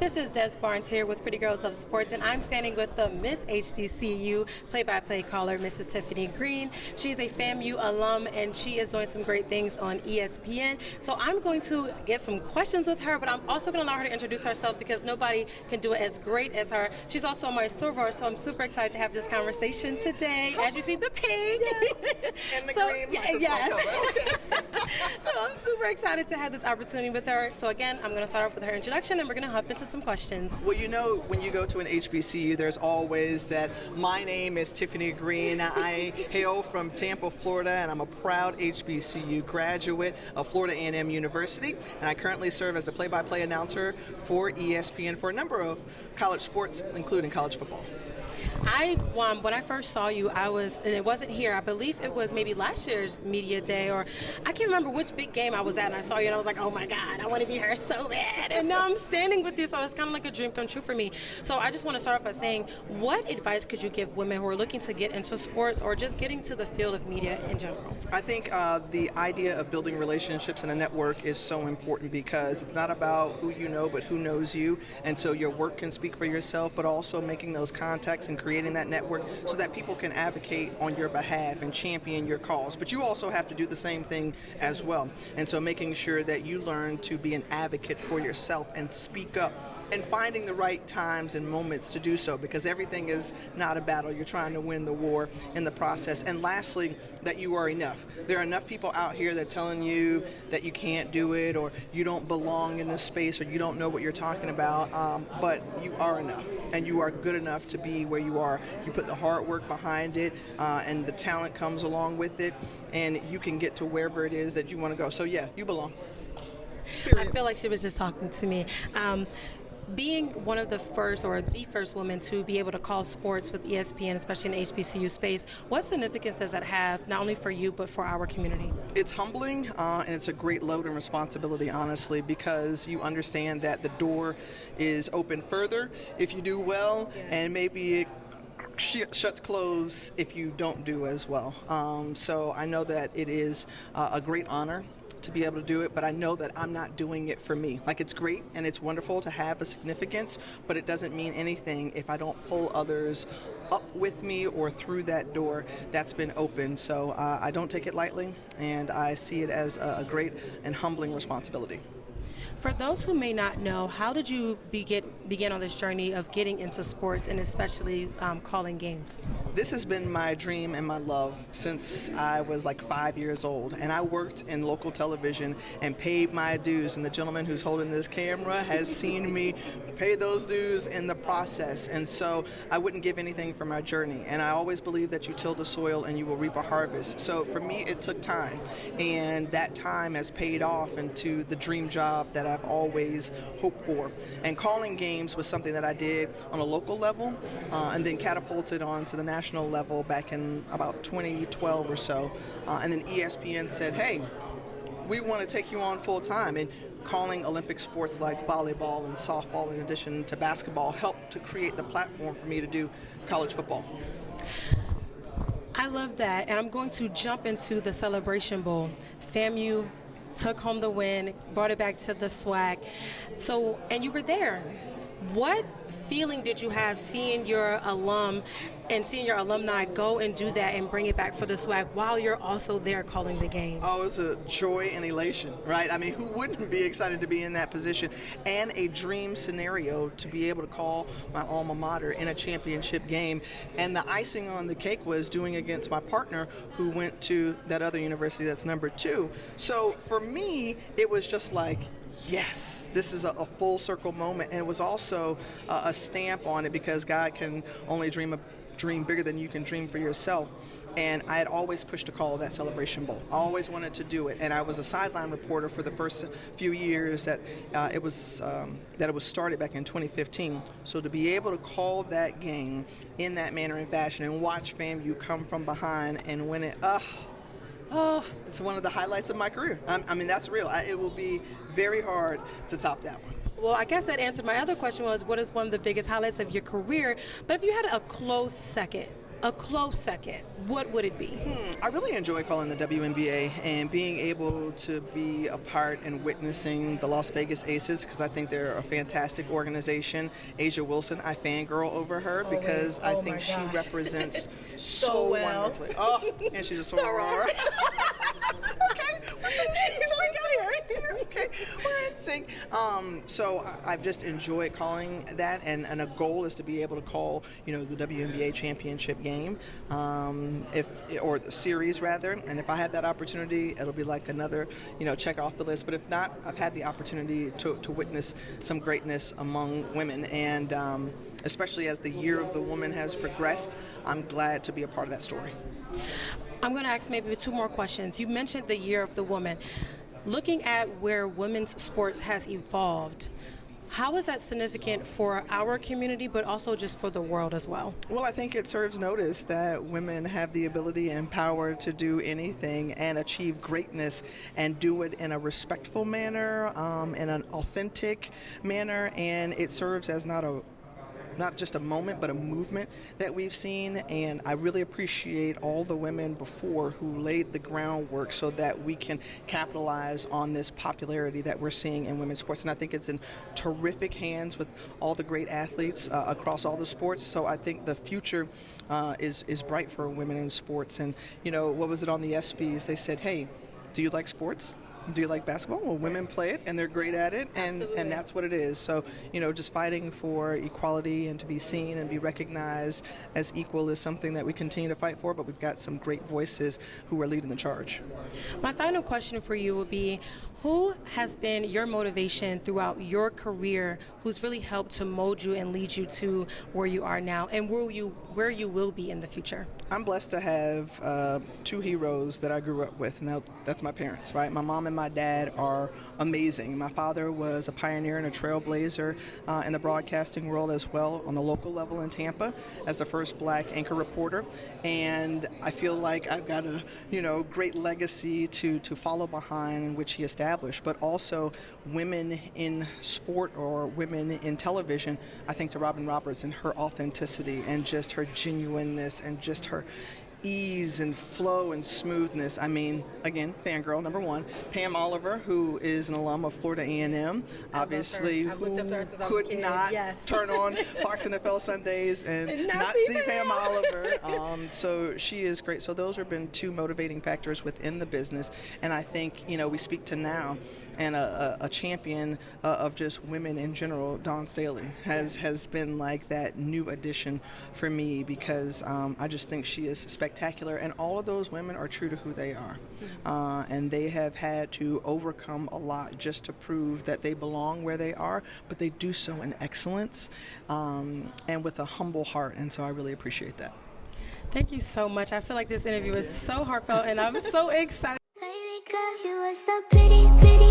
This is Des Barnes here with Pretty Girls Love Sports, and I'm standing with the Miss HBCU play-by-play caller, Mrs. Tiffany Greene. She's a FAMU alum, and she is doing some great things on ESPN. So I'm going to get some questions with her, but I'm also going to allow her to introduce herself because nobody can do it as great as her. She's also my server, so I'm super excited to have this conversation today. As you see, the pink. Yes. And the green. Yes. So I'm super excited to have this opportunity with her. So again, I'm going to start off with her introduction, and we're going to hop into some questions. Well, you know, when you go to an HBCU, there's always that, my name is Tiffany Greene. I hail from Tampa, Florida, and I'm a proud HBCU graduate of Florida A&M University. And I currently serve as the play-by-play announcer for ESPN for a number of college sports, including college football. When I first saw you, and it wasn't here, I believe it was maybe last year's media day, or I can't remember which big game I was at, and I saw you and I was like, oh my God, I want to be her so bad. And now I'm standing with you, so it's kind of like a dream come true for me. So I just want to start off by saying, what advice could you give women who are looking to get into sports or just getting to the field of media in general? I think the idea of building relationships in a network is so important because it's not about who you know, but who knows you. And so your work can speak for yourself, but also making those contacts and creating that network so that people can advocate on your behalf and champion your cause. But you also have to do the same thing as well. And so making sure that you learn to be an advocate for yourself and speak up and finding the right times and moments to do so, because everything is not a battle. You're trying to win the war in the process. And lastly, that you are enough. There are enough people out here that are telling you that you can't do it, or you don't belong in this space, or you don't know what you're talking about, but you are enough, and you are good enough to be where you are. You put the hard work behind it, and the talent comes along with it, and you can get to wherever it is that you want to go. So yeah, you belong. Period. I feel like she was just talking to me. Being one of the first or the first woman to be able to call sports with ESPN, especially in the HBCU space, what significance does that have, not only for you, but for our community? It's humbling, and it's a great load and responsibility, honestly, because you understand that the door is open further if you do well, and maybe it shuts closed if you don't do as well. So I know that it is a great honor to be able to do it, but I know that I'm not doing it for me. Like, it's great and it's wonderful to have a significance, but it doesn't mean anything if I don't pull others up with me or through that door that's been open. So I don't take it lightly, and I see it as a great and humbling responsibility. For those who may not know, how did you begin on this journey of getting into sports, and especially calling games? This has been my dream and my love since I was like 5 years old, and I worked in local television and paid my dues, and the gentleman who's holding this camera has seen me pay those dues in the process, and so I wouldn't give anything for my journey, and I always believe that you till the soil and you will reap a harvest. So for me, it took time, and that time has paid off into the dream job that I've always hoped for. And calling games was something that I did on a local level, and then catapulted on to the national level back in about 2012 or so. And then ESPN said, hey, we want to take you on full time. And calling Olympic sports like volleyball and softball, in addition to basketball, helped to create the platform for me to do college football. I love that, and I'm going to jump into the Celebration Bowl. FAMU took home the win, brought it back to the SWAC. So, and you were there. What feeling did you have seeing your alum and seeing your alumni go and do that and bring it back for the SWAC while you're also there calling the game? Oh, it's a joy and elation, right? I mean, who wouldn't be excited to be in that position, and a dream scenario to be able to call my alma mater in a championship game. And the icing on the cake was doing against my partner who went to that other university that's number 2. So for me, it was just like, yes, this is a full circle moment. And it was also a stamp on it, because God can only dream bigger than you can dream for yourself. And I had always pushed to call that Celebration Bowl. I always wanted to do it, and I was a sideline reporter for the first few years that it was started back in 2015. So to be able to call that game in that manner and fashion and watch FAMU come from behind and win it, it's one of the highlights of my career. I mean, that's real. It will be very hard to top that one. Well, I guess that answered my other question was, what is one of the biggest highlights of your career? But if you had a close second, a close second, what would it be? I really enjoy calling the WNBA and being able to be a part and witnessing the Las Vegas Aces, because I think they're a fantastic organization. Asia Wilson, I fangirl over her because I think she represents so well. Wonderfully. Oh, and she's a soror. Okay, we're in sync. So I've just enjoyed calling that, and a goal is to be able to call, the WNBA championship game, or the series rather. And if I had that opportunity, it'll be like another, check off the list. But if not, I've had the opportunity to witness some greatness among women, and especially as the year of the woman has progressed, I'm glad to be a part of that story. I'm going to ask maybe 2 more questions. You mentioned the year of the woman. Looking at where women's sports has evolved, how is that significant for our community, but also just for the world as well? Well, I think it serves notice that women have the ability and power to do anything and achieve greatness, and do it in a respectful manner, in an authentic manner, and it serves as not just a moment, but a movement that we've seen. And I really appreciate all the women before who laid the groundwork so that we can capitalize on this popularity that we're seeing in women's sports. And I think it's in terrific hands with all the great athletes across all the sports. So I think the future is bright for women in sports. And, what was it on the ESPYs? They said, hey, do you like sports? Do you like basketball? Well, women play it, and they're great at it, and that's what it is. So, just fighting for equality and to be seen and be recognized as equal is something that we continue to fight for, but we've got some great voices who are leading the charge. My final question for you would be, who has been your motivation throughout your career, who's really helped to mold you and lead you to where you are now, and where you will be in the future? I'm blessed to have 2 heroes that I grew up with, and that's my parents, right? My mom and my dad are amazing. My father was a pioneer and a trailblazer in the broadcasting world as well, on the local level in Tampa, as the first black anchor reporter, and I feel like I've got a great legacy to follow behind, in which he established. But also women in sport or women in television, I think to Robin Roberts and her authenticity and just her genuineness and just her ease and flow and smoothness. I mean, again, fangirl number 1. Pam Oliver, who is an alum of Florida A&M, obviously, who could not turn on Fox NFL Sundays and not see Pam Oliver. So she is great. So those have been 2 motivating factors within the business. And I think, we speak to now, and a champion of just women in general, Dawn Staley, has been like that new addition for me, because I just think she is spectacular, and all of those women are true to who they are. And they have had to overcome a lot just to prove that they belong where they are, but they do so in excellence and with a humble heart, and so I really appreciate that. Thank you so much. I feel like this interview is so heartfelt, and I'm so excited. Baby girl, you are so pretty, pretty.